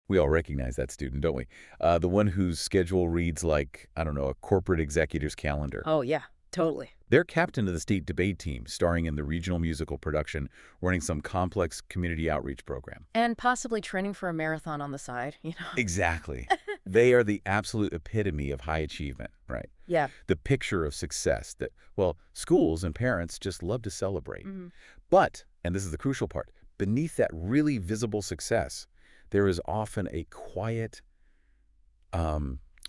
We all recognize that student, don't we? The one whose schedule reads like, I don't know, a corporate executive's calendar. Oh, yeah, totally. They're captain of the state debate team, starring in the regional musical production, running some complex community outreach program. And possibly training for a marathon on the side, Exactly. They are the absolute epitome of high achievement, right? Yeah. The picture of success that, well, schools and parents just love to celebrate. Mhm. But, and this is the crucial part, beneath that really visible success, there is often a quiet,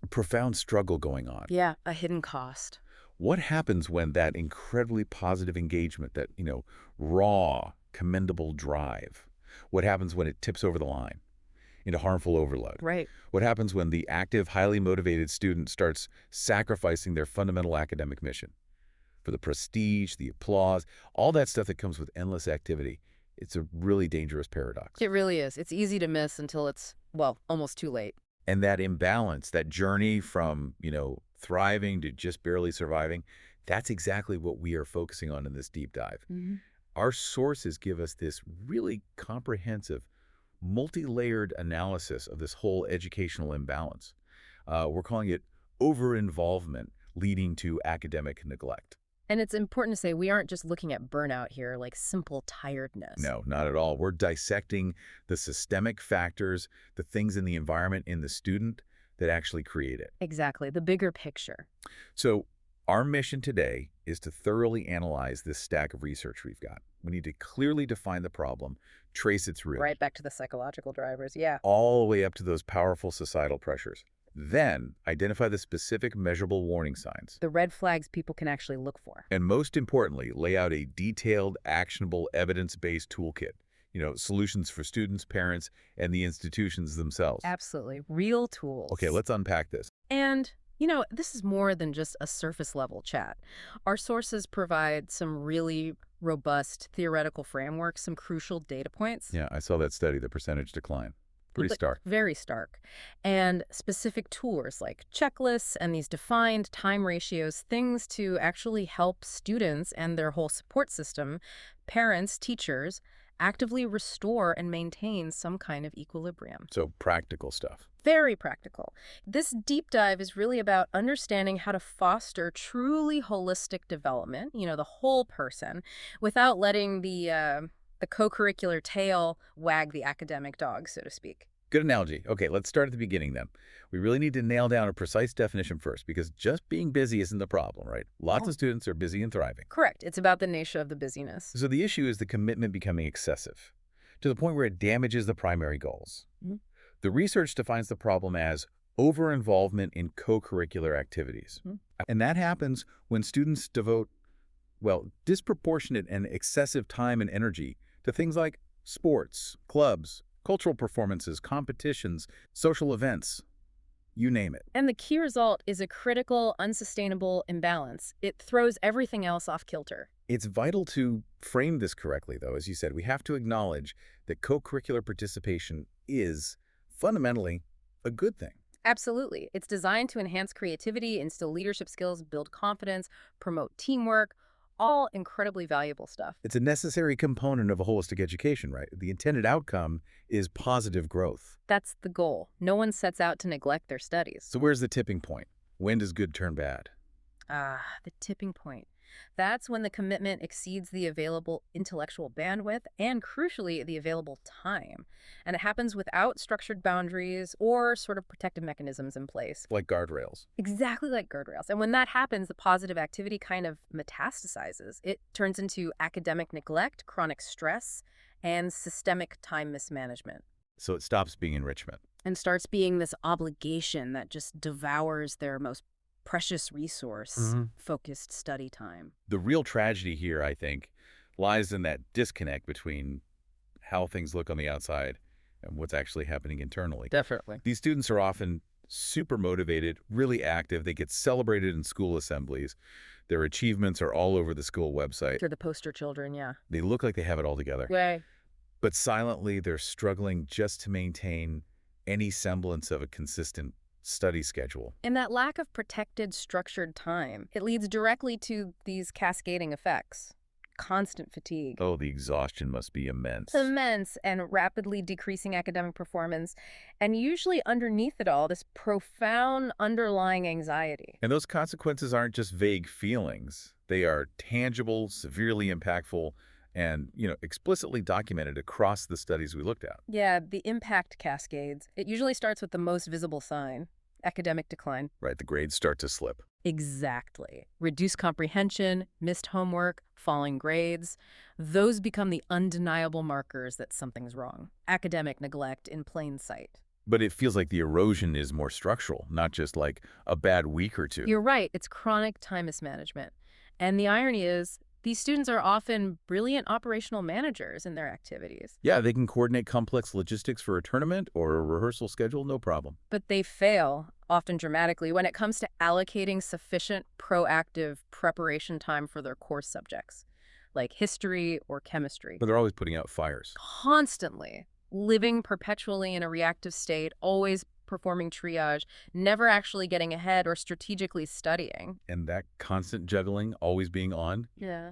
profound struggle going on. Yeah, a hidden cost. What happens when that incredibly positive engagement, that, raw, commendable drive, what happens when it tips over the line into harmful overload? Right. What happens when the active, highly motivated student starts sacrificing their fundamental academic mission for the prestige, the applause, all that stuff that comes with endless activity? It's a really dangerous paradox. It really is. It's easy to miss until it's, well, almost too late. And that imbalance, that journey from, thriving to just barely surviving, that's exactly what we are focusing on in this deep dive. Mhm. Our sources give us this really comprehensive, multi-layered analysis of this whole educational imbalance. We're calling it overinvolvement leading to academic neglect. And it's important to say we aren't just looking at burnout here, like simple tiredness. No, not at all. We're dissecting the systemic factors, the things in the environment, in the student that actually create it. Exactly, the bigger picture. So our mission today is to thoroughly analyze this stack of research we've got. We need to clearly define the problem, trace its root, Right back to the psychological drivers, yeah. all the way up to those powerful societal pressures. Then identify the specific measurable warning signs. The red flags people can actually look for. And most importantly, lay out a detailed, actionable, evidence-based toolkit. Solutions for students, parents, and the institutions themselves. Absolutely, real tools. Okay, let's unpack this. And, this is more than just a surface level chat. Our sources provide some really robust theoretical frameworks, some crucial data points. Yeah, I saw that study, the percentage decline. Pretty But stark. very stark. And specific tools like checklists and these defined time ratios, things to actually help students and their whole support system, parents, teachers, actively restore and maintain some kind of equilibrium. So practical stuff. Very practical. This deep dive is really about understanding how to foster truly holistic development, the whole person, without letting the co-curricular tail wag the academic dog, so to speak. Good analogy. Okay, let's start at the beginning then. We really need to nail down a precise definition first, because just being busy isn't the problem, right? Lots of students are busy and thriving. Correct. It's about the nature of the busyness. So the issue is the commitment becoming excessive, to the point where it damages the primary goals. Mhm. The research defines the problem as over-involvement in co-curricular activities. Mhm. And that happens when students devote, well, disproportionate and excessive time and energy to things like sports, clubs, cultural performances, competitions, social events, you name it. And the key result is a critical, unsustainable imbalance. It throws everything else off kilter. It's vital to frame this correctly, though. As you said, we have to acknowledge that co-curricular participation is fundamentally a good thing. Absolutely. It's designed to enhance creativity, instill leadership skills, build confidence, promote teamwork, all incredibly valuable stuff. It's a necessary component of a holistic education, right? The intended outcome is positive growth. That's the goal. No one sets out to neglect their studies. So where's the tipping point? When does good turn bad? The tipping point. That's when the commitment exceeds the available intellectual bandwidth and, crucially, the available time. And it happens without structured boundaries or sort of protective mechanisms in place. Like guardrails. Exactly like guardrails. And when that happens, the positive activity kind of metastasizes. It turns into academic neglect, chronic stress, and systemic time mismanagement. So it stops being enrichment. And starts being this obligation that just devours their most precious resource, focused study time. The real tragedy here, I think, lies in that disconnect between how things look on the outside and what's actually happening internally. Definitely. These students are often super motivated, really active. They get celebrated in school assemblies. Their achievements are all over the school website. They're the poster children, yeah. They look like they have it all together. Right. But silently, they're struggling just to maintain any semblance of a consistent study schedule. And that lack of protected, structured time, it leads directly to these cascading effects. constant fatigue. Oh, the exhaustion must be immense. Immense and rapidly decreasing academic performance, and usually underneath it all, this profound underlying anxiety. And those consequences aren't just vague feelings. They are tangible, severely impactful, and, explicitly documented across the studies we looked at. Yeah, the impact cascades. It usually starts with the most visible sign, academic decline. Right, the grades start to slip. Exactly. Reduced comprehension, missed homework, falling grades. Those become the undeniable markers that something's wrong. Academic neglect in plain sight. But it feels like the erosion is more structural, not just like a bad week or two. You're right. It's chronic time mismanagement. And the irony is, these students are often brilliant operational managers in their activities. Yeah, they can coordinate complex logistics for a tournament or a rehearsal schedule, no problem. But they fail, often dramatically, when it comes to allocating sufficient proactive preparation time for their core subjects, like history or chemistry. But they're always putting out fires. Constantly, living perpetually in a reactive state, always performing triage, never actually getting ahead or strategically studying. And that constant juggling, always being on, Yeah.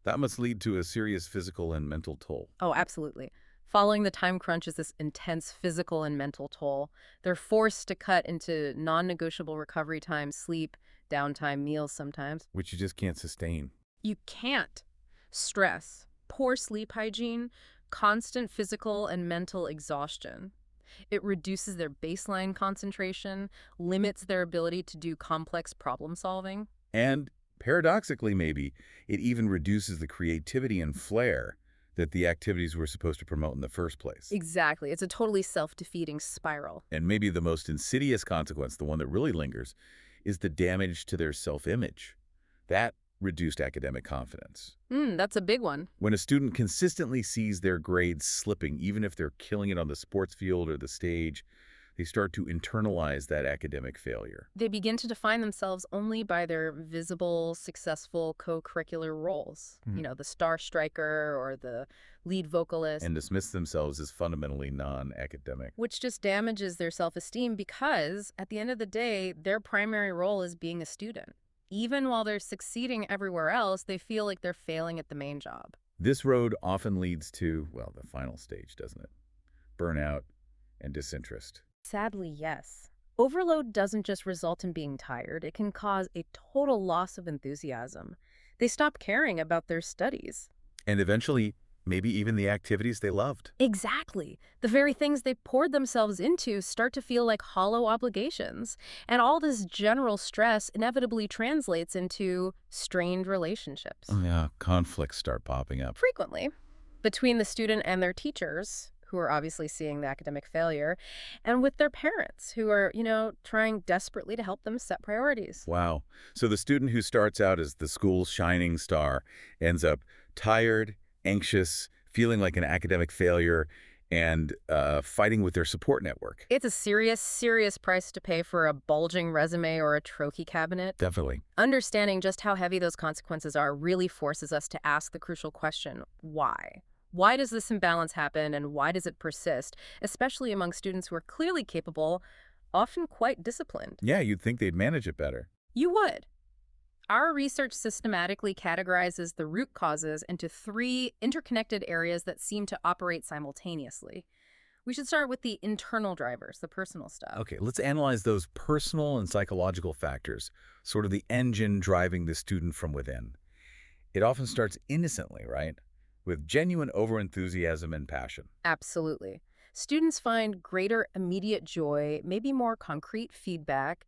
that must lead to a serious physical and mental toll. Oh, absolutely. Following the time crunch is this intense physical and mental toll. They're forced to cut into non-negotiable recovery time, sleep, downtime, meals sometimes. Which you just can't sustain. You can't. Stress, poor sleep hygiene, constant physical and mental exhaustion. It reduces their baseline concentration, limits their ability to do complex problem solving. And paradoxically, maybe, it even reduces the creativity and flair that the activities were supposed to promote in the first place. Exactly. It's a totally self-defeating spiral. And maybe the most insidious consequence, the one that really lingers, is the damage to their self-image. That reduced academic confidence. That's a big one. When a student consistently sees their grades slipping, even if they're killing it on the sports field or the stage, they start to internalize that academic failure. They begin to define themselves only by their visible, successful co-curricular roles. The star striker or the lead vocalist. And dismiss themselves as fundamentally non-academic. Which just damages their self-esteem because, at the end of the day, their primary role is being a student. Even while they're succeeding everywhere else, they feel like they're failing at the main job. This road often leads to, well, the final stage, doesn't it? Burnout and disinterest. Sadly, yes. Overload doesn't just result in being tired. It can cause a total loss of enthusiasm. They stop caring about their studies. And eventually, maybe even the activities they loved. Exactly. The very things they poured themselves into start to feel like hollow obligations. And all this general stress inevitably translates into strained relationships. Oh, yeah, conflicts start popping up. Frequently. Between the student and their teachers, who are obviously seeing the academic failure, and with their parents, who are, trying desperately to help them set priorities. Wow. So the student who starts out as the school's shining star ends up tired, anxious, feeling like an academic failure, and fighting with their support network. It's a serious, serious price to pay for a bulging resume or a trophy cabinet. Definitely. Understanding just how heavy those consequences are really forces us to ask the crucial question, why? Why does this imbalance happen, and why does it persist, especially among students who are clearly capable, often quite disciplined? Yeah, you'd think they'd manage it better. You would. Our research systematically categorizes the root causes into 3 interconnected areas that seem to operate simultaneously. We should start with the internal drivers, the personal stuff. Okay, let's analyze those personal and psychological factors, sort of the engine driving the student from within. It often starts innocently, right? With genuine overenthusiasm and passion. Absolutely. Students find greater immediate joy, maybe more concrete feedback,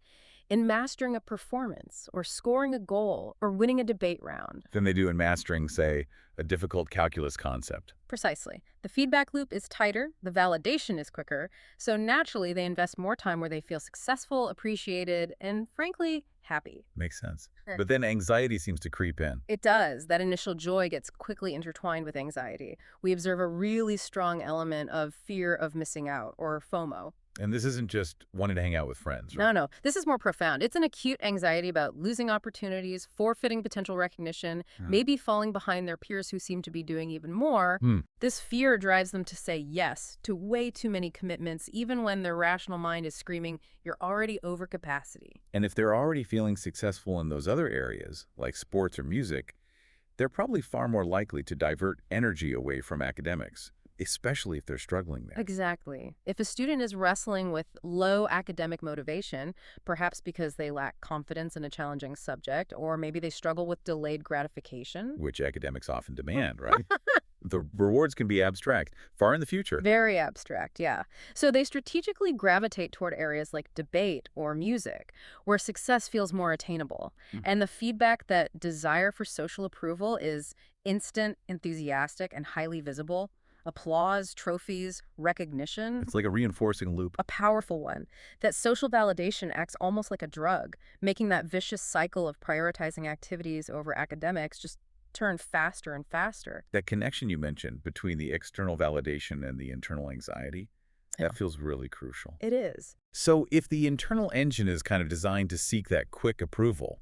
in mastering a performance or scoring a goal or winning a debate round. Than they do in mastering, say, a difficult calculus concept. Precisely. The feedback loop is tighter, the validation is quicker, so naturally they invest more time where they feel successful, appreciated, and frankly, happy. Makes sense. But then anxiety seems to creep in. It does. That initial joy gets quickly intertwined with anxiety. We observe a really strong element of fear of missing out, or FOMO. And this isn't just wanting to hang out with friends, right? No. This is more profound. It's an acute anxiety about losing opportunities, forfeiting potential recognition, maybe falling behind their peers who seem to be doing even more. This fear drives them to say yes to way too many commitments, even when their rational mind is screaming, you're already over capacity. And if they're already feeling successful in those other areas, like sports or music, they're probably far more likely to divert energy away from academics, especially if they're struggling there. Exactly. If a student is wrestling with low academic motivation, perhaps because they lack confidence in a challenging subject, or maybe they struggle with delayed gratification. Which academics often demand, right? The rewards can be abstract, far in the future. Very abstract, yeah. So they strategically gravitate toward areas like debate or music, where success feels more attainable. Mm. And the feedback that desire for social approval is instant, enthusiastic, and highly visible. Applause, trophies, recognition. It's like a reinforcing loop. A powerful one. That social validation acts almost like a drug, making that vicious cycle of prioritizing activities over academics just turn faster and faster. That connection you mentioned between the external validation and the internal anxiety, Yeah. that feels really crucial. It is. So if the internal engine is kind of designed to seek that quick approval,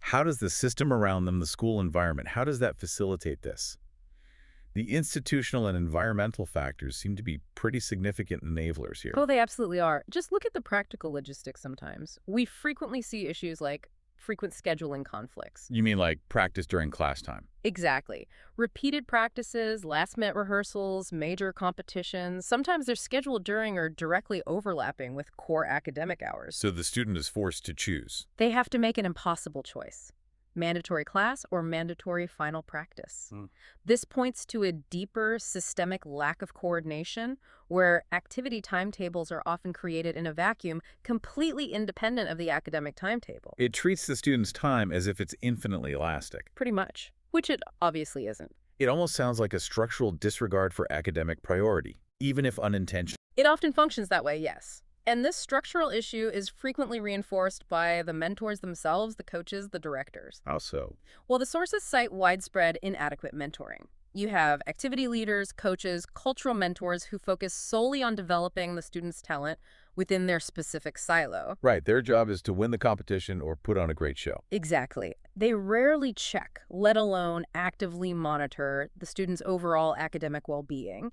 how does the system around them, the school environment, how does that facilitate this? The institutional and environmental factors seem to be pretty significant enablers here. Oh, they absolutely are. Just look at the practical logistics sometimes. We frequently see issues like frequent scheduling conflicts. You mean like practice during class time? Exactly. Repeated practices, last-minute rehearsals, major competitions. Sometimes they're scheduled during or directly overlapping with core academic hours. So the student is forced to choose. They have to make an impossible choice. Mandatory class or mandatory final practice. This points to a deeper systemic lack of coordination where activity timetables are often created in a vacuum completely independent of the academic timetable. It treats the student's time as if it's infinitely elastic. Pretty much, which it obviously isn't. It almost sounds like a structural disregard for academic priority, even if unintentional. It often functions that way, yes. And this structural issue is frequently reinforced by the mentors themselves, the coaches, the directors. How so? Well, the sources cite widespread inadequate mentoring. You have activity leaders, coaches, cultural mentors who focus solely on developing the student's talent within their specific silo. Right, their job is to win the competition or put on a great show. Exactly. They rarely check, let alone actively monitor, the student's overall academic well-being.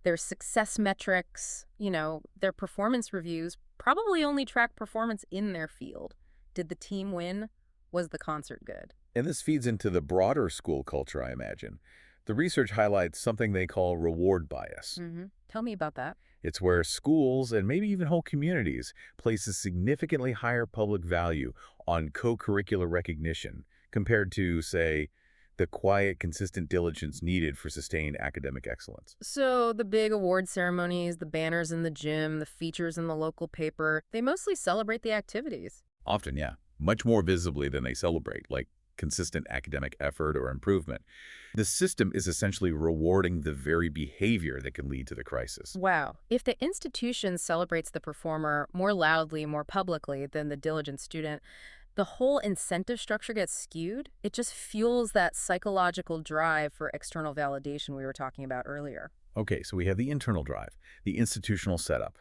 Their success metrics, their performance reviews probably only track performance in their field. Did the team win? Was the concert good? And this feeds into the broader school culture, I imagine. The research highlights something they call reward bias. Tell me about that. It's where schools and maybe even whole communities place a significantly higher public value on co-curricular recognition compared to, say, the quiet, consistent diligence needed for sustained academic excellence. So the big award ceremonies, the banners in the gym, the features in the local paper, they mostly celebrate the activities. Often, yeah, much more visibly than they celebrate, like consistent academic effort or improvement. The system is essentially rewarding the very behavior that can lead to the crisis. Wow. If the institution celebrates the performer more loudly, more publicly than the diligent student, the whole incentive structure gets skewed. It just fuels that psychological drive for external validation we were talking about earlier. Okay, so we have the internal drive, the institutional setup.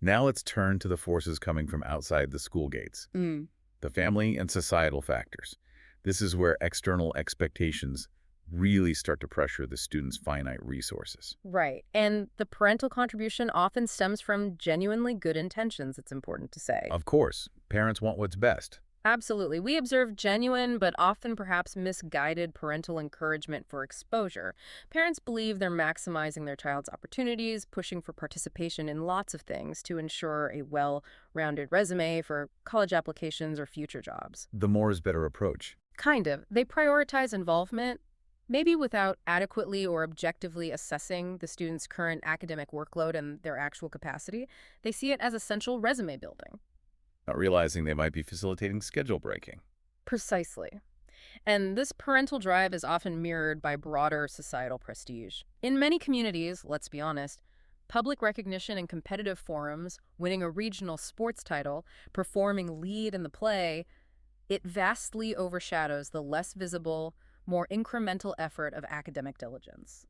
Now let's turn to the forces coming from outside the school gates, the family and societal factors. This is where external expectations really start to pressure the student's finite resources. Right. And the parental contribution often stems from genuinely good intentions, it's important to say. Of course, parents want what's best. Absolutely. We observe genuine but often perhaps misguided parental encouragement for exposure. Parents believe they're maximizing their child's opportunities, pushing for participation in lots of things to ensure a well-rounded resume for college applications or future jobs. The more is better approach. Kind of. They prioritize involvement, maybe without adequately or objectively assessing the student's current academic workload and their actual capacity. They see it as essential resume building. Not realizing they might be facilitating schedule breaking. Precisely. And this parental drive is often mirrored by broader societal prestige. In many communities, let's be honest, public recognition in competitive forums, winning a regional sports title, performing lead in the play, it vastly overshadows the less visible, more incremental effort of academic diligence.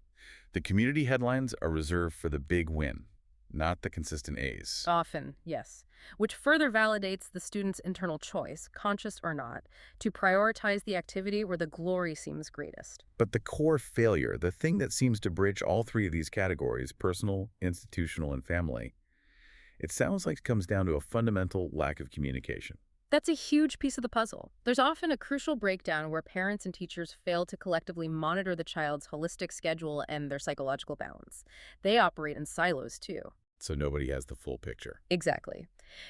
The community headlines are reserved for the big win, not the consistent A's. Often, yes. Which further validates the student's internal choice, conscious or not, to prioritize the activity where the glory seems greatest. But the core failure, the thing that seems to bridge all three of these categories, personal, institutional, and family, it sounds like it comes down to a fundamental lack of communication. That's a huge piece of the puzzle. There's often a crucial breakdown where parents and teachers fail to collectively monitor the child's holistic schedule and their psychological balance. They operate in silos, too. So nobody has the full picture. Exactly.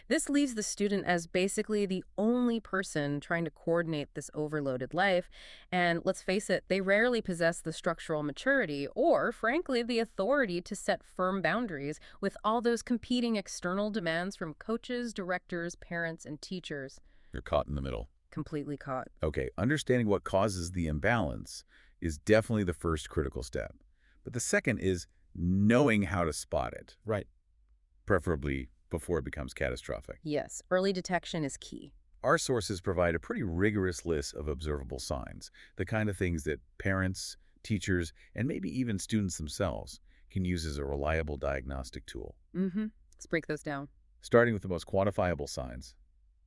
This leaves the student as basically the only person trying to coordinate this overloaded life. And let's face it, they rarely possess the structural maturity or, frankly, the authority to set firm boundaries with all those competing external demands from coaches, directors, parents, and teachers. You're caught in the middle. Completely caught. Okay, understanding what causes the imbalance is definitely the first critical step. But the second is knowing how to spot it. Right. Preferably before it becomes catastrophic. Yes, early detection is key. Our sources provide a pretty rigorous list of observable signs, the kind of things that parents, teachers, and maybe even students themselves can use as a reliable diagnostic tool. Let's break those down. Starting with the most quantifiable signs,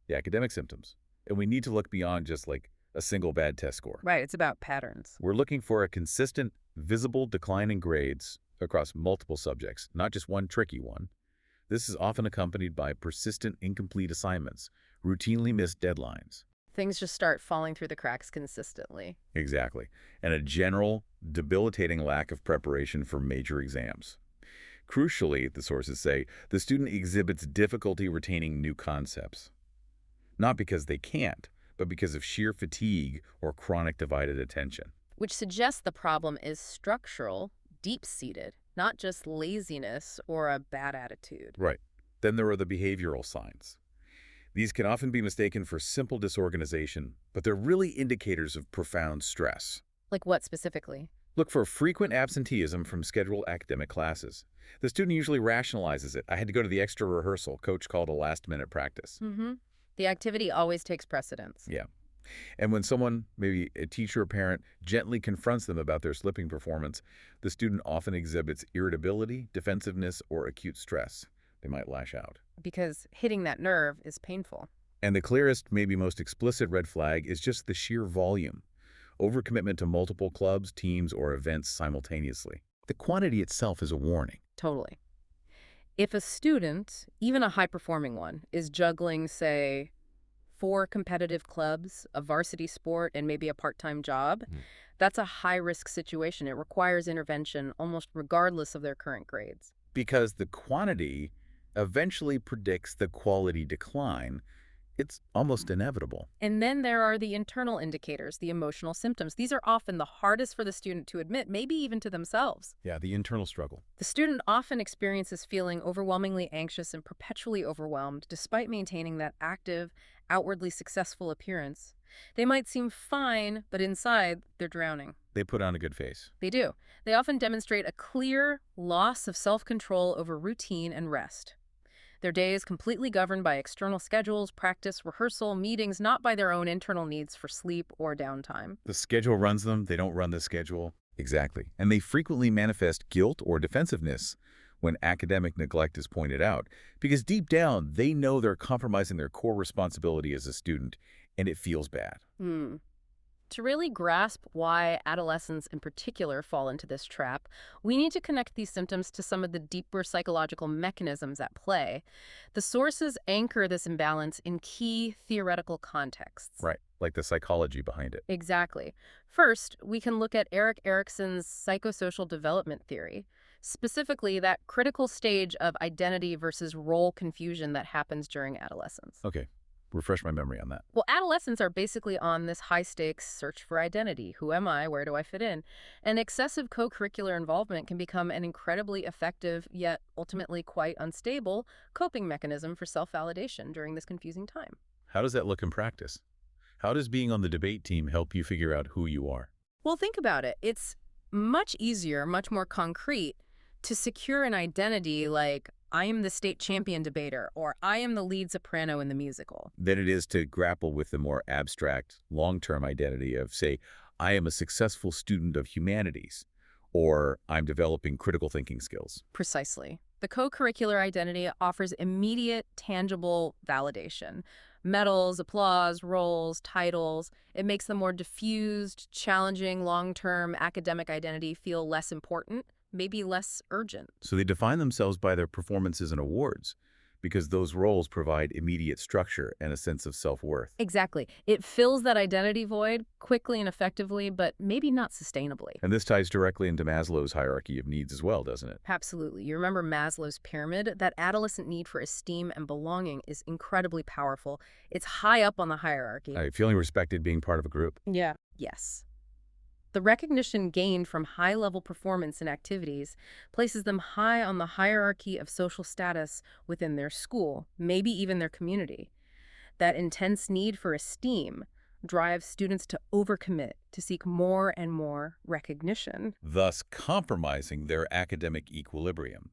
the academic symptoms. And we need to look beyond just like a single bad test score. Right, it's about patterns. We're looking for a consistent, visible decline in grades across multiple subjects, not just one tricky one. This is often accompanied by persistent incomplete assignments, routinely missed deadlines. Things just start falling through the cracks consistently. Exactly. And a general, debilitating lack of preparation for major exams. Crucially, the sources say, the student exhibits difficulty retaining new concepts. Not because they can't, but because of sheer fatigue or chronic divided attention. Which suggests the problem is structural, deep-seated, not just laziness or a bad attitude. Right. Then there are the behavioral signs. These can often be mistaken for simple disorganization, but they're really indicators of profound stress. Like what specifically? Look for frequent absenteeism from scheduled academic classes. The student usually rationalizes it. I had to go to the extra rehearsal. Coach called a last-minute practice. The activity always takes precedence. Yeah. And when someone, maybe a teacher or parent, gently confronts them about their slipping performance, the student often exhibits irritability, defensiveness, or acute stress. They might lash out. Because hitting that nerve is painful. And the clearest, maybe most explicit red flag is just the sheer volume. Overcommitment to multiple clubs, teams, or events simultaneously. The quantity itself is a warning. Totally. If a student, even a high-performing one, is juggling, say, 4 competitive clubs, a varsity sport, and maybe a part-time job, that's a high-risk situation. It requires intervention almost regardless of their current grades. Because the quantity eventually predicts the quality decline. It's almost inevitable. And then there are the internal indicators, the emotional symptoms. These are often the hardest for the student to admit, maybe even to themselves. Yeah, the internal struggle. The student often experiences feeling overwhelmingly anxious and perpetually overwhelmed, despite maintaining that active, outwardly successful appearance. They might seem fine, but inside, they're drowning. They put on a good face. They do. They often demonstrate a clear loss of self-control over routine and rest. Their day is completely governed by external schedules, practice, rehearsal, meetings, not by their own internal needs for sleep or downtime. The schedule runs them. They don't run the schedule. Exactly. And they frequently manifest guilt or defensiveness when academic neglect is pointed out, because deep down, they know they're compromising their core responsibility as a student, and it feels bad. To really grasp why adolescents in particular fall into this trap, we need to connect these symptoms to some of the deeper psychological mechanisms at play. The sources anchor this imbalance in key theoretical contexts. Right, like the psychology behind it. Exactly. First, we can look at Erik Erikson's psychosocial development theory, specifically that critical stage of identity versus role confusion that happens during adolescence. Okay. Refresh my memory on that. Well, adolescents are basically on this high-stakes search for identity. Who am I? Where do I fit in? And excessive co-curricular involvement can become an incredibly effective, yet ultimately quite unstable, coping mechanism for self-validation during this confusing time. How does that look in practice? How does being on the debate team help you figure out who you are? Well, think about it. It's much easier, much more concrete to secure an identity like, I am the state champion debater, or I am the lead soprano in the musical, Than it is to grapple with the more abstract, long-term identity of, say, I am a successful student of humanities, or I'm developing critical thinking skills. Precisely. The co-curricular identity offers immediate, tangible validation. Medals, applause, roles, titles. It makes the more diffused, challenging, long-term academic identity feel less important, maybe less urgent. So they define themselves by their performances and awards, because those roles provide immediate structure and a sense of self-worth. Exactly. It fills that identity void quickly and effectively, but maybe not sustainably. And this ties directly into Maslow's hierarchy of needs as well, doesn't it? Absolutely. You remember Maslow's pyramid? That adolescent need for esteem and belonging is incredibly powerful. It's high up on the hierarchy. Feeling respected, being part of a group. Yeah. Yes. The recognition gained from high-level performance in activities places them high on the hierarchy of social status within their school, maybe even their community. That intense need for esteem drives students to overcommit, to seek more and more recognition. Thus compromising their academic equilibrium,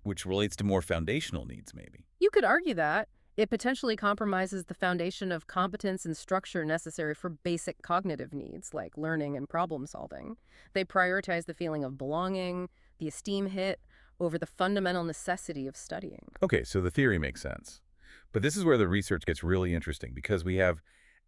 which relates to more foundational needs, maybe. You could argue that. It potentially compromises the foundation of competence and structure necessary for basic cognitive needs, like learning and problem solving. They prioritize the feeling of belonging, the esteem hit, over the fundamental necessity of studying. Okay, so the theory makes sense. But this is where the research gets really interesting because we have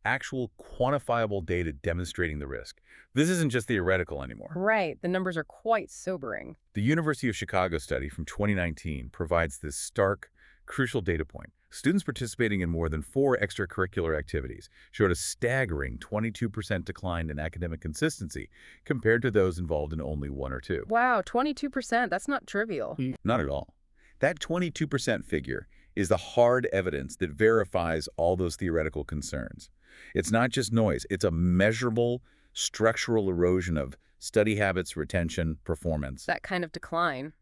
actual quantifiable data demonstrating the risk. This isn't just theoretical anymore. Right. The numbers are quite sobering. The University of Chicago study from 2019 provides this stark, crucial data point. Students participating in more than 4 extracurricular activities showed a staggering 22% decline in academic consistency compared to those involved in only 1 or 2. Wow, 22%. That's not trivial. Not at all. That 22% figure is the hard evidence that verifies all those theoretical concerns. It's not just noise. It's a measurable structural erosion of study habits, retention, performance. That kind of decline.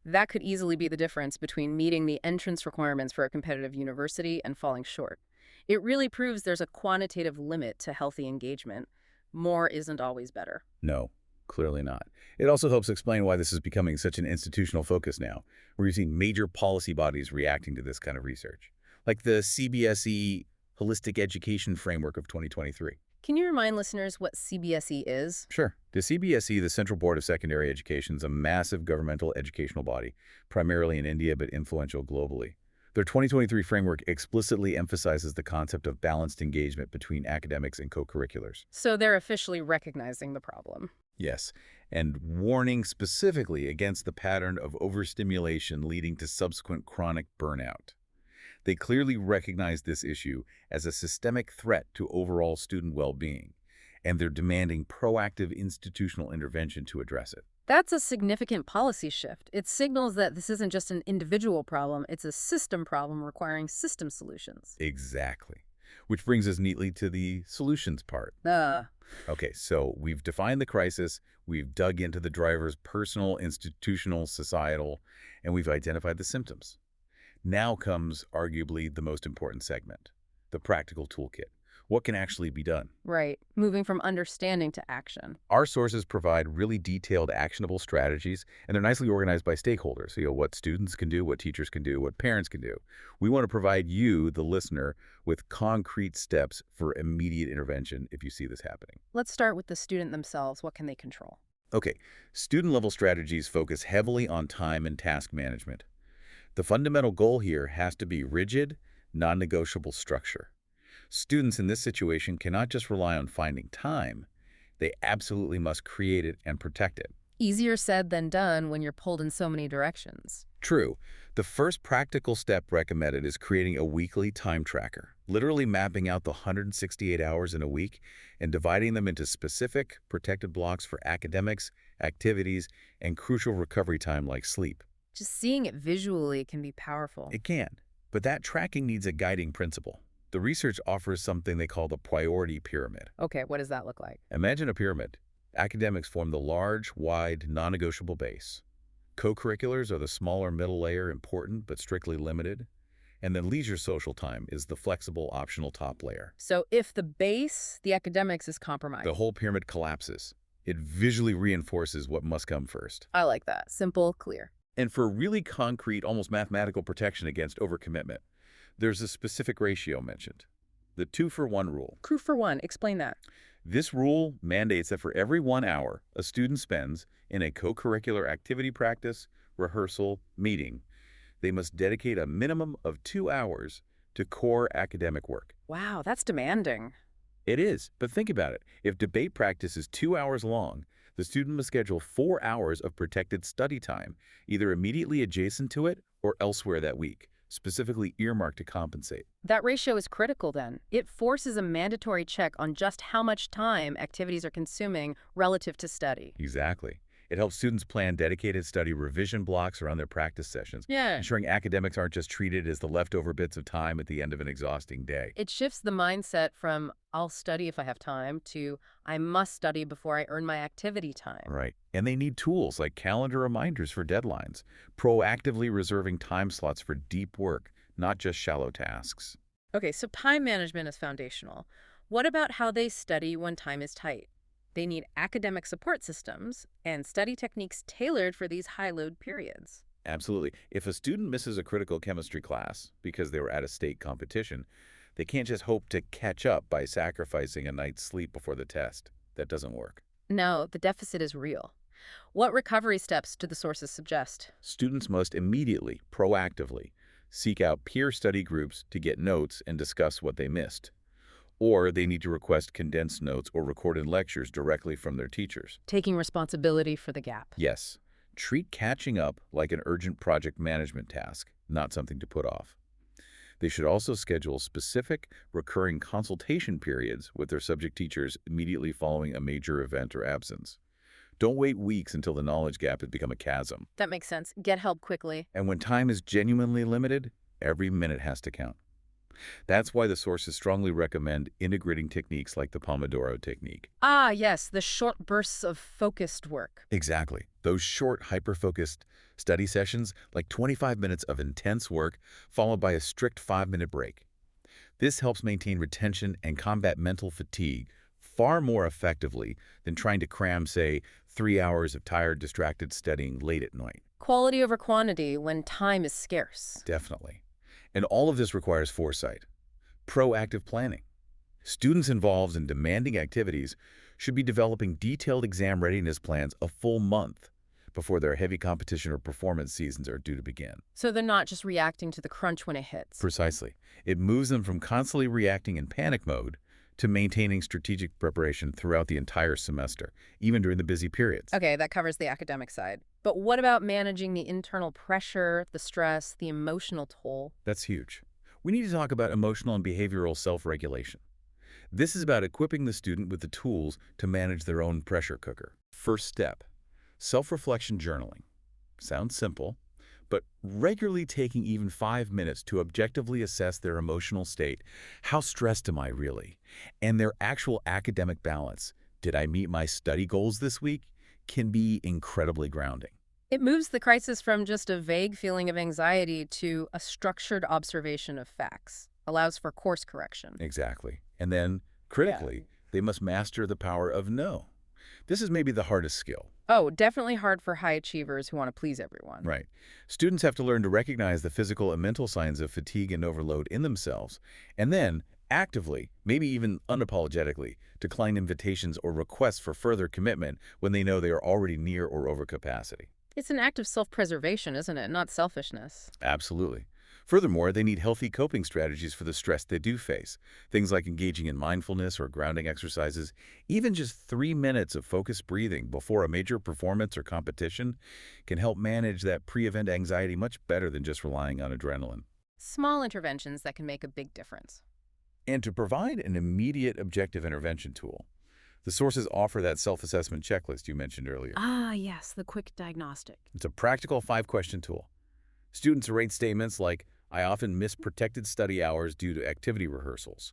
That could easily be the difference between meeting the entrance requirements for a competitive university and falling short. It really proves there's a quantitative limit to healthy engagement. More isn't always better. No, clearly not. It also helps explain why this is becoming such an institutional focus now, where you see major policy bodies reacting to this kind of research, like the CBSE Holistic Education Framework of 2023. Can you remind listeners what CBSE is? Sure. The CBSE, the Central Board of Secondary Education, is a massive governmental educational body, primarily in India but influential globally. Their 2023 framework explicitly emphasizes the concept of balanced engagement between academics and co-curriculars. So they're officially recognizing the problem. Yes, and warning specifically against the pattern of overstimulation leading to subsequent chronic burnout. They clearly recognize this issue as a systemic threat to overall student well-being, and they're demanding proactive institutional intervention to address it. That's a significant policy shift. It signals that this isn't just an individual problem, it's a system problem requiring system solutions. Exactly. Which brings us neatly to the solutions part. Okay, so we've defined the crisis, we've dug into the driver's personal, institutional, societal, and we've identified the symptoms. Now comes arguably the most important segment, the practical toolkit. What can actually be done? Right. Moving from understanding to action. Our sources provide really detailed, actionable strategies, and they're nicely organized by stakeholders. So, what students can do, what teachers can do, what parents can do. We want to provide you, the listener, with concrete steps for immediate intervention if you see this happening. Let's start with the student themselves. What can they control? Okay, student-level strategies focus heavily on time and task management. The fundamental goal here has to be rigid, non-negotiable structure. Students in this situation cannot just rely on finding time. They absolutely must create it and protect it. Easier said than done when you're pulled in so many directions. True. The first practical step recommended is creating a weekly time tracker, literally mapping out the 168 hours in a week and dividing them into specific, protected blocks for academics, activities, and crucial recovery time like sleep. Just seeing it visually can be powerful. It can, but that tracking needs a guiding principle. The research offers something they call the priority pyramid. Okay, what does that look like? Imagine a pyramid. Academics form the large, wide, non-negotiable base. Co-curriculars are the smaller middle layer, important but strictly limited. And then leisure social time is the flexible, optional top layer. So if the base, the academics, is compromised. The whole pyramid collapses. It visually reinforces what must come first. I like that. Simple, clear. And for really concrete, almost mathematical protection against overcommitment, there's a specific ratio mentioned, the 2-for-1 rule. 2-for-1, explain that. This rule mandates that for every 1 hour a student spends in a co-curricular activity practice, rehearsal, meeting, they must dedicate a minimum of 2 hours to core academic work. Wow, that's demanding. It is, but think about it. If debate practice is 2 hours long, the student must schedule 4 hours of protected study time, either immediately adjacent to it or elsewhere that week. specifically earmarked to compensate. That ratio is critical then. It forces a mandatory check on just how much time activities are consuming relative to study. Exactly. It helps students plan dedicated study revision blocks around their practice sessions, Yeah. ensuring academics aren't just treated as the leftover bits of time at the end of an exhausting day. It shifts the mindset from I'll study if I have time to I must study before I earn my activity time. Right. And they need tools like calendar reminders for deadlines, proactively reserving time slots for deep work, not just shallow tasks. Okay, so time management is foundational. What about how they study when time is tight? They need academic support systems and study techniques tailored for these high-load periods. Absolutely. If a student misses a critical chemistry class because they were at a state competition, they can't just hope to catch up by sacrificing a night's sleep before the test. That doesn't work. No, the deficit is real. What recovery steps do the sources suggest? Students must immediately, proactively, seek out peer study groups to get notes and discuss what they missed. Or they need to request condensed notes or recorded lectures directly from their teachers. Taking responsibility for the gap. Yes, treat catching up like an urgent project management task, not something to put off. They should also schedule specific, recurring consultation periods with their subject teachers immediately following a major event or absence. Don't wait weeks until the knowledge gap has become a chasm. That makes sense. Get help quickly. And when time is genuinely limited, every minute has to count. That's why the sources strongly recommend integrating techniques like the Pomodoro technique. Ah, yes, the short bursts of focused work. Exactly. Those short, hyper-focused study sessions, like 25 minutes of intense work, followed by a strict 5-minute break. This helps maintain retention and combat mental fatigue far more effectively than trying to cram, say, 3 hours of tired, distracted studying late at night. Quality over quantity when time is scarce. Definitely. And all of this requires foresight, proactive planning. Students involved in demanding activities should be developing detailed exam readiness plans a full month before their heavy competition or performance seasons are due to begin. So they're not just reacting to the crunch when it hits. Precisely. It moves them from constantly reacting in panic mode to maintaining strategic preparation throughout the entire semester, even during the busy periods. Okay, that covers the academic side. But what about managing the internal pressure, the stress, the emotional toll? That's huge. We need to talk about emotional and behavioral self-regulation. This is about equipping the student with the tools to manage their own pressure cooker. First step, self-reflection journaling. Sounds simple, but regularly taking even 5 minutes to objectively assess their emotional state. How stressed am I really? And their actual academic balance. Did I meet my study goals this week? Can be incredibly grounding. It moves the crisis from just a vague feeling of anxiety to a structured observation of facts, allows for course correction. Exactly. And then, critically, they must master the power of no. This is maybe the hardest skill. Oh, definitely hard for high achievers who want to please everyone. Right. Students have to learn to recognize the physical and mental signs of fatigue and overload in themselves, and then actively, maybe even unapologetically, decline invitations or requests for further commitment when they know they are already near or over capacity. It's an act of self-preservation, isn't it? Not selfishness. Absolutely. Furthermore, they need healthy coping strategies for the stress they do face. Things like engaging in mindfulness or grounding exercises. Even just 3 minutes of focused breathing before a major performance or competition can help manage that pre-event anxiety much better than just relying on adrenaline. Small interventions that can make a big difference. And to provide an immediate objective intervention tool, the sources offer that self-assessment checklist you mentioned earlier. Ah, yes, the quick diagnostic. It's a practical 5-question tool. Students rate statements like, I often miss protected study hours due to activity rehearsals,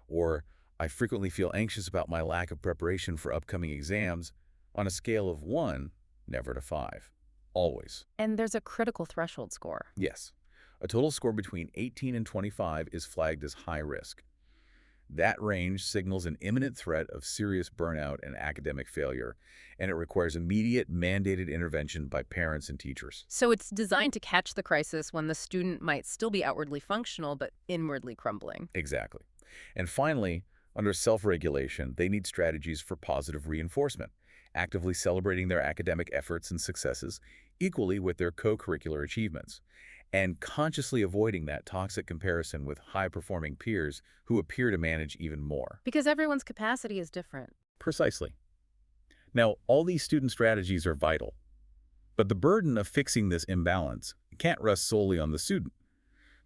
or I frequently feel anxious about my lack of preparation for upcoming exams, on a scale of 1, never to 5. Always. And there's a critical threshold score. Yes. A total score between 18 and 25 is flagged as high risk. That range signals an imminent threat of serious burnout and academic failure, and it requires immediate mandated intervention by parents and teachers. So it's designed to catch the crisis when the student might still be outwardly functional but inwardly crumbling. Exactly. And finally, under self-regulation, they need strategies for positive reinforcement, actively celebrating their academic efforts and successes equally with their co-curricular achievements, and consciously avoiding that toxic comparison with high-performing peers who appear to manage even more. Because everyone's capacity is different. Precisely. Now, all these student strategies are vital, but the burden of fixing this imbalance can't rest solely on the student.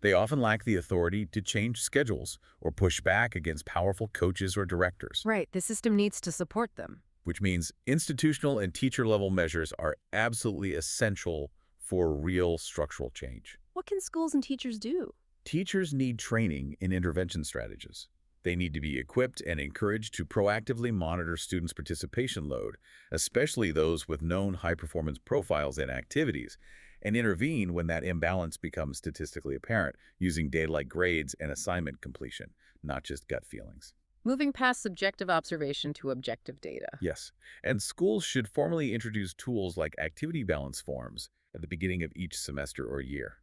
They often lack the authority to change schedules or push back against powerful coaches or directors, Right, the system needs to support them. which means institutional and teacher-level measures are absolutely essential for real structural change. What can schools and teachers do? Teachers need training in intervention strategies. They need to be equipped and encouraged to proactively monitor students' participation load, especially those with known high-performance profiles and activities, and intervene when that imbalance becomes statistically apparent, using data like grades and assignment completion, not just gut feelings. Moving past subjective observation to objective data. Yes, and schools should formally introduce tools like activity balance forms at the beginning of each semester or year.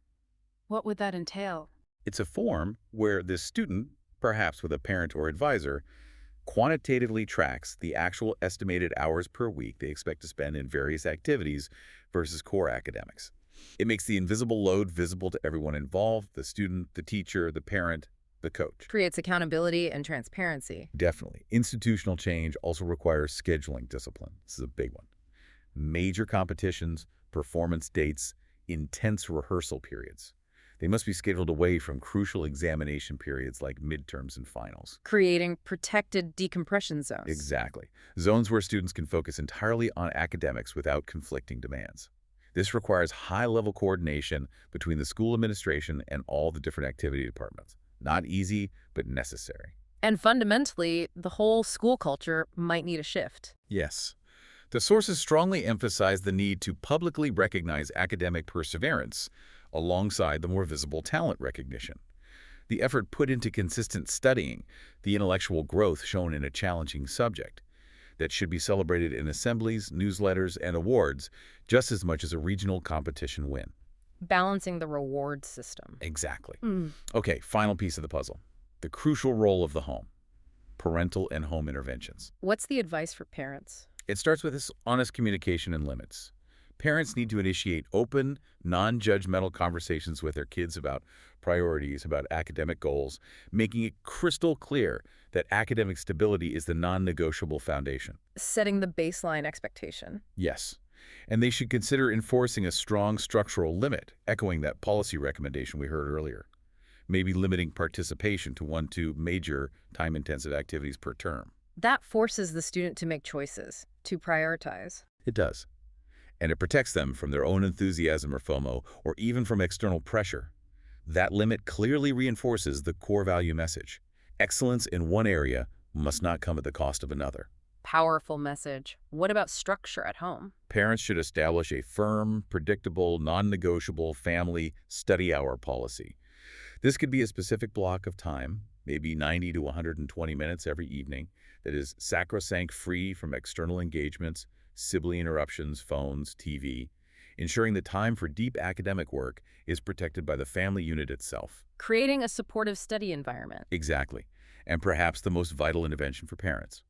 What would that entail? It's a form where the student, perhaps with a parent or advisor, quantitatively tracks the actual estimated hours per week they expect to spend in various activities versus core academics. It makes the invisible load visible to everyone involved: the student, the teacher, the parent, the coach. Creates accountability and transparency. Definitely. Institutional change also requires scheduling discipline. This is a big one. Major competitions, performance dates, intense rehearsal periods. They must be scheduled away from crucial examination periods like midterms and finals. Creating protected decompression zones. Exactly. Zones where students can focus entirely on academics without conflicting demands. This requires high-level coordination between the school administration and all the different activity departments. Not easy, but necessary. And fundamentally, the whole school culture might need a shift. Yes. The sources strongly emphasize the need to publicly recognize academic perseverance alongside the more visible talent recognition. The effort put into consistent studying, the intellectual growth shown in a challenging subject, that should be celebrated in assemblies, newsletters, and awards just as much as a regional competition win. Balancing the reward system. Exactly. Okay, final piece of the puzzle. The crucial role of the home. Parental and home interventions. What's the advice for parents? It starts with this honest communication and limits. Parents need to initiate open, non-judgmental conversations with their kids about priorities, about academic goals, making it crystal clear that academic stability is the non-negotiable foundation. Setting the baseline expectation. Yes. And they should consider enforcing a strong structural limit, echoing that policy recommendation we heard earlier. Maybe limiting participation to 1-2 major time-intensive activities per term. That forces the student to make choices, to prioritize. It does. And it protects them from their own enthusiasm or FOMO, or even from external pressure. That limit clearly reinforces the core value message. Excellence in one area must not come at the cost of another. Powerful message. What about structure at home? Parents should establish a firm, predictable, non-negotiable family study hour policy. This could be a specific block of time, maybe 90 to 120 minutes every evening, that is sacrosanct, free from external engagements, sibling interruptions, phones, TV, ensuring the time for deep academic work is protected by the family unit itself. Creating a supportive study environment. Exactly. And perhaps the most vital intervention for parents.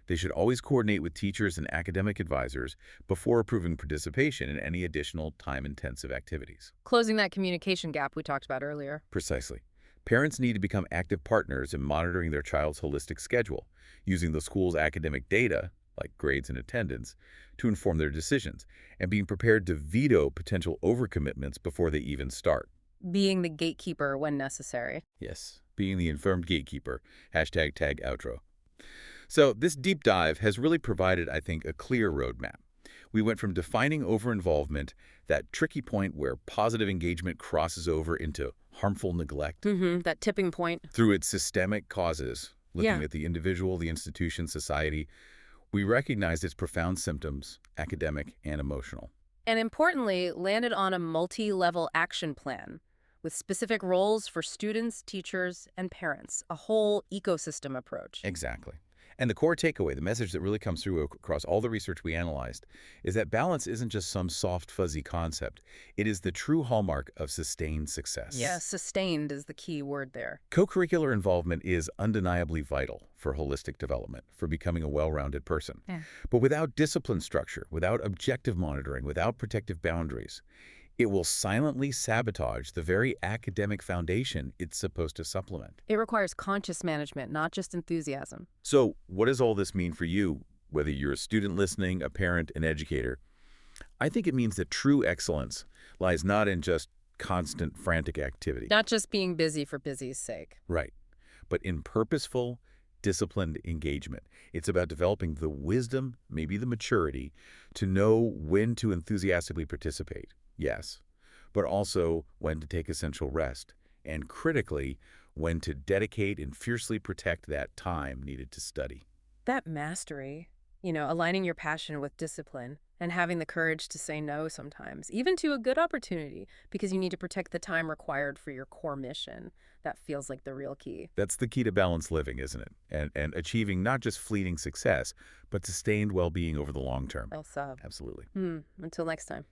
They should always coordinate with teachers and academic advisors before approving participation in any additional time-intensive activities. Closing that communication gap we talked about earlier. Precisely. Parents need to become active partners in monitoring their child's holistic schedule, using the school's academic data, like grades and attendance, to inform their decisions, and being prepared to veto potential overcommitments before they even start. Being the gatekeeper when necessary. Yes, being the informed gatekeeper. #tag outro. So this deep dive has really provided, I think, a clear roadmap. We went from defining overinvolvement, that tricky point where positive engagement crosses over into harmful neglect, That tipping point. through its systemic causes, looking Yeah. at the individual, the institution, society. We recognized its profound symptoms, academic and emotional. And importantly, landed on a multi-level action plan with specific roles for students, teachers, and parents, a whole ecosystem approach. Exactly. And the core takeaway, the message that really comes through across all the research we analyzed, is that balance isn't just some soft, fuzzy concept. It is the true hallmark of sustained success. Yeah, sustained is the key word there. Co-curricular involvement is undeniably vital for holistic development, for becoming a well-rounded person. Yeah. But without discipline structure, without objective monitoring, without protective boundaries, it will silently sabotage the very academic foundation it's supposed to supplement. It requires conscious management, not just enthusiasm. So what does all this mean for you, whether you're a student listening, a parent, an educator? I think it means that true excellence lies not in just constant frantic activity. Not just being busy for busy's sake. Right. But in purposeful, disciplined engagement. It's about developing the wisdom, maybe the maturity, to know when to enthusiastically participate, yes, but also when to take essential rest, and critically, when to dedicate and fiercely protect that time needed to study. That mastery, aligning your passion with discipline and having the courage to say no sometimes, even to a good opportunity, because you need to protect the time required for your core mission. That feels like the real key. That's the key to balanced living, isn't it? And achieving not just fleeting success, but sustained well-being over the long term. El sub. Absolutely. Until next time.